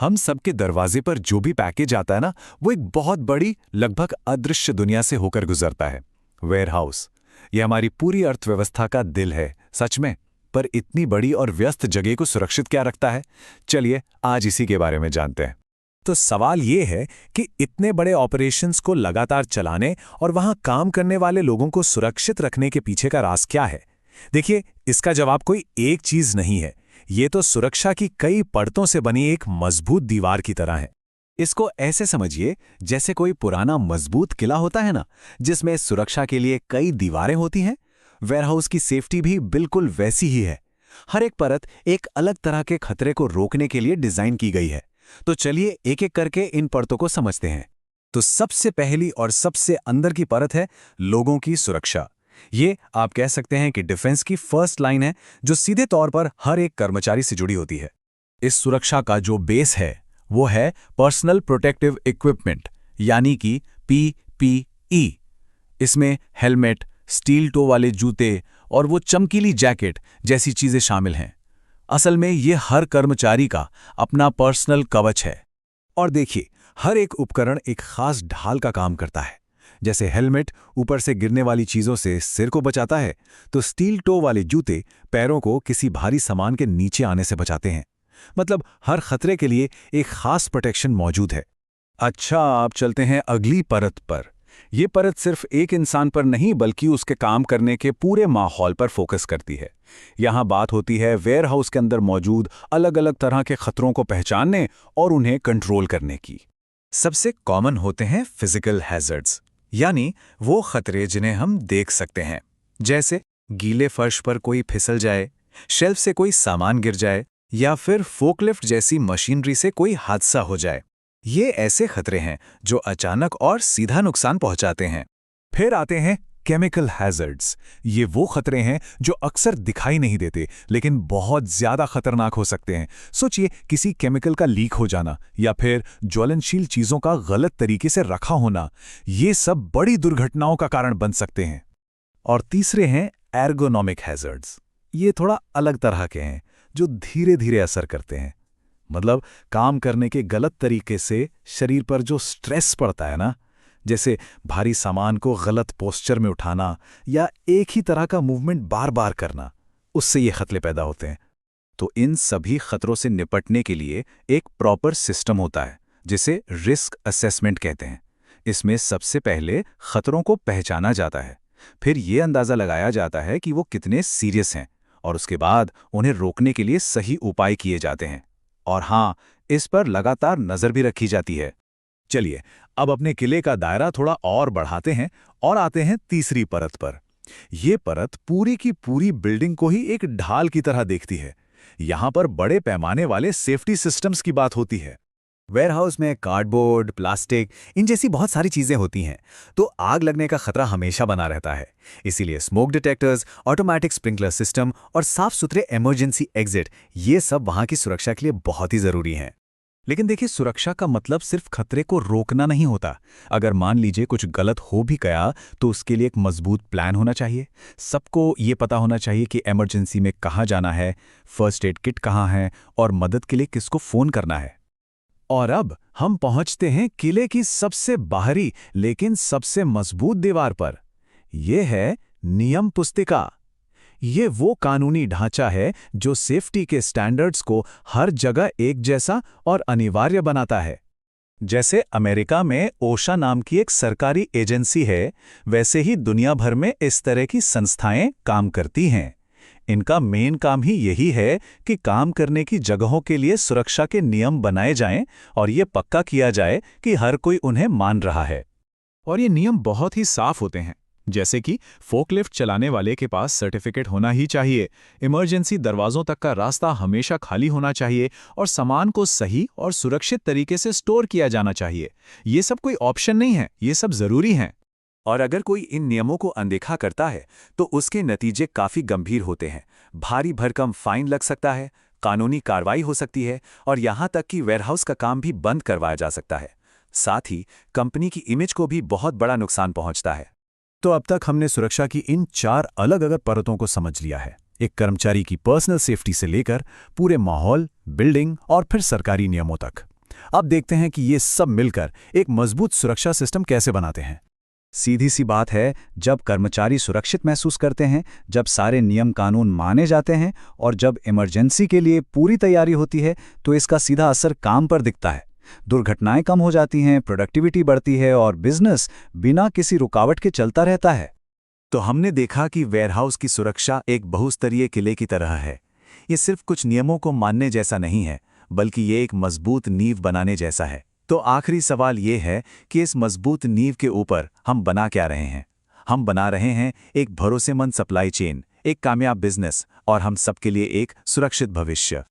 हम सबके दरवाजे पर जो भी पैकेज आता है ना, वो एक बहुत बड़ी, लगभग अदृश्य दुनिया से होकर गुजरता है। वेयरहाउस, ये हमारी पूरी अर्थव्यवस्था का दिल है, सच में। पर इतनी बड़ी और व्यस्त जगह को सुरक्षित क्या रखता है? चलिए आज इसी के बारे में जानते हैं। तो सवाल ये है कि इतने बड़े ऑपरेशंस को लगातार चलाने और वहां काम करने वाले लोगों को सुरक्षित रखने के पीछे का राज क्या है? देखिए, इसका जवाब कोई एक चीज नहीं है। ये तो सुरक्षा की कई परतों से बनी एक मजबूत दीवार की तरह है। इसको ऐसे समझिए जैसे कोई पुराना मजबूत किला होता है ना, जिसमें सुरक्षा के लिए कई दीवारें होती हैं। वेयरहाउस की सेफ्टी भी बिल्कुल वैसी ही है। हर एक परत एक अलग तरह के खतरे को रोकने के लिए डिजाइन की गई है। तो चलिए एक एक करके इन परतों को समझते हैं। तो सबसे पहली और सबसे अंदर की परत है लोगों की सुरक्षा। ये आप कह सकते हैं कि डिफेंस की फर्स्ट लाइन है, जो सीधे तौर पर हर एक कर्मचारी से जुड़ी होती है। इस सुरक्षा का जो बेस है वो है पर्सनल प्रोटेक्टिव इक्विपमेंट, यानी कि पीपीई। इसमें हेलमेट, स्टील टो वाले जूते और वो चमकीली जैकेट जैसी चीजें शामिल हैं। असल में ये हर कर्मचारी का अपना पर्सनल कवच है। और देखिए, हर एक उपकरण एक खास ढाल का काम करता है। जैसे हेलमेट ऊपर से गिरने वाली चीजों से सिर को बचाता है, तो स्टील टो वाले जूते पैरों को किसी भारी सामान के नीचे आने से बचाते हैं। मतलब हर खतरे के लिए एक खास प्रोटेक्शन मौजूद है। अच्छा, आप चलते हैं अगली परत पर। यह परत सिर्फ एक इंसान पर नहीं, बल्कि उसके काम करने के पूरे माहौल पर फोकस करती है। यहां बात होती है वेयरहाउस के अंदर मौजूद अलग अलग तरह के खतरों को पहचानने और उन्हें कंट्रोल करने की। सबसे कॉमन होते हैं फिजिकल हैजर्ड्स, यानी वो खतरे जिन्हें हम देख सकते हैं। जैसे गीले फर्श पर कोई फिसल जाए, शेल्फ से कोई सामान गिर जाए, या फिर फोकलिफ्ट जैसी मशीनरी से कोई हादसा हो जाए। ये ऐसे खतरे हैं जो अचानक और सीधा नुकसान पहुंचाते हैं। फिर आते हैं केमिकल हैजर्ड्स। ये वो खतरे हैं जो अक्सर दिखाई नहीं देते, लेकिन बहुत ज्यादा खतरनाक हो सकते हैं। सोचिए, किसी केमिकल का लीक हो जाना या फिर ज्वलनशील चीजों का गलत तरीके से रखा होना, ये सब बड़ी दुर्घटनाओं का कारण बन सकते हैं। और तीसरे हैं एर्गोनॉमिक हैजर्ड्स। ये थोड़ा अलग तरह के हैं, जो धीरे धीरे असर करते हैं। मतलब काम करने के गलत तरीके से शरीर पर जो स्ट्रेस पड़ता है ना, जैसे भारी सामान को गलत पोस्चर में उठाना या एक ही तरह का मूवमेंट बार बार करना, उससे ये खतरे पैदा होते हैं। तो इन सभी खतरों से निपटने के लिए एक प्रॉपर सिस्टम होता है, जिसे रिस्क असेसमेंट कहते हैं। इसमें सबसे पहले खतरों को पहचाना जाता है, फिर ये अंदाजा लगाया जाता है कि वो कितने सीरियस हैं, और उसके बाद उन्हें रोकने के लिए सही उपाय किए जाते हैं। और हाँ, इस पर लगातार नजर भी रखी जाती है। चलिए अब अपने किले का दायरा थोड़ा और बढ़ाते हैं और आते हैं तीसरी परत पर। यह परत पूरी की पूरी बिल्डिंग को ही एक ढाल की तरह देखती है। यहां पर बड़े पैमाने वाले सेफ्टी सिस्टम्स की बात होती है। वेयरहाउस में कार्डबोर्ड, प्लास्टिक, इन जैसी बहुत सारी चीजें होती हैं, तो आग लगने का खतरा हमेशा बना रहता है। इसीलिए smoke detectors, automatic sprinkler system और साफ सुथरे इमरजेंसी एग्जिट, ये सब वहां की सुरक्षा के लिए बहुत ही जरूरी हैं। लेकिन देखिए, सुरक्षा का मतलब सिर्फ खतरे को रोकना नहीं होता। अगर मान लीजिए कुछ गलत हो भी गया, तो उसके लिए एक मजबूत प्लान होना चाहिए। सबको ये पता होना चाहिए कि इमरजेंसी में कहाँ जाना है, फर्स्ट एड किट कहाँ है और मदद के लिए किसको फोन करना है। और अब हम पहुंचते हैं किले की सबसे बाहरी लेकिन सबसे मजबूत दीवार पर। यह है नियम पुस्तिका। ये वो कानूनी ढांचा है जो सेफ्टी के स्टैंडर्ड्स को हर जगह एक जैसा और अनिवार्य बनाता है। जैसे अमेरिका में ओशा नाम की एक सरकारी एजेंसी है, वैसे ही दुनिया भर में इस तरह की संस्थाएं काम करती हैं। इनका मेन काम ही यही है कि काम करने की जगहों के लिए सुरक्षा के नियम बनाए जाएं और ये पक्का किया जाए कि हर कोई उन्हें मान रहा है। और ये नियम बहुत ही साफ होते हैं, जैसे कि फोकलिफ्ट चलाने वाले के पास सर्टिफिकेट होना ही चाहिए, इमरजेंसी दरवाजों तक का रास्ता हमेशा खाली होना चाहिए और सामान को सही और सुरक्षित तरीके से स्टोर किया जाना चाहिए। ये सब कोई ऑप्शन नहीं है, ये सब जरूरी हैं। और अगर कोई इन नियमों को अनदेखा करता है, तो उसके नतीजे काफी गंभीर होते हैं। भारी भरकम फाइन लग सकता है, कानूनी कार्रवाई हो सकती है और यहां तक कि वेयरहाउस का काम भी बंद करवाया जा सकता है। साथ ही कंपनी की इमेज को भी बहुत बड़ा नुकसान पहुंचता है। तो अब तक हमने सुरक्षा की इन 4 अलग अलग परतों को समझ लिया है। एक कर्मचारी की पर्सनल सेफ्टी से लेकर पूरे माहौल, बिल्डिंग और फिर सरकारी नियमों तक। अब देखते हैं कि ये सब मिलकर एक मजबूत सुरक्षा सिस्टम कैसे बनाते हैं। सीधी सी बात है, जब कर्मचारी सुरक्षित महसूस करते हैं, जब सारे नियम कानून माने जाते हैं और जब इमरजेंसी के लिए पूरी तैयारी होती है, तो इसका सीधा असर काम पर दिखता है। दुर्घटनाएं कम हो जाती हैं, प्रोडक्टिविटी बढ़ती है और बिजनेस बिना किसी रुकावट के चलता रहता है। तो हमने देखा कि वेयरहाउस की सुरक्षा एक बहुस्तरीय किले की तरह है। ये सिर्फ कुछ नियमों को मानने जैसा नहीं है, बल्कि ये एक मजबूत नींव बनाने जैसा है। तो आखिरी सवाल ये है कि इस मजबूत नींव के ऊपर हम बना क्या रहे हैं? हम बना रहे हैं एक भरोसेमंद सप्लाई चेन, एक कामयाब बिजनेस और हम सबके लिए एक सुरक्षित भविष्य।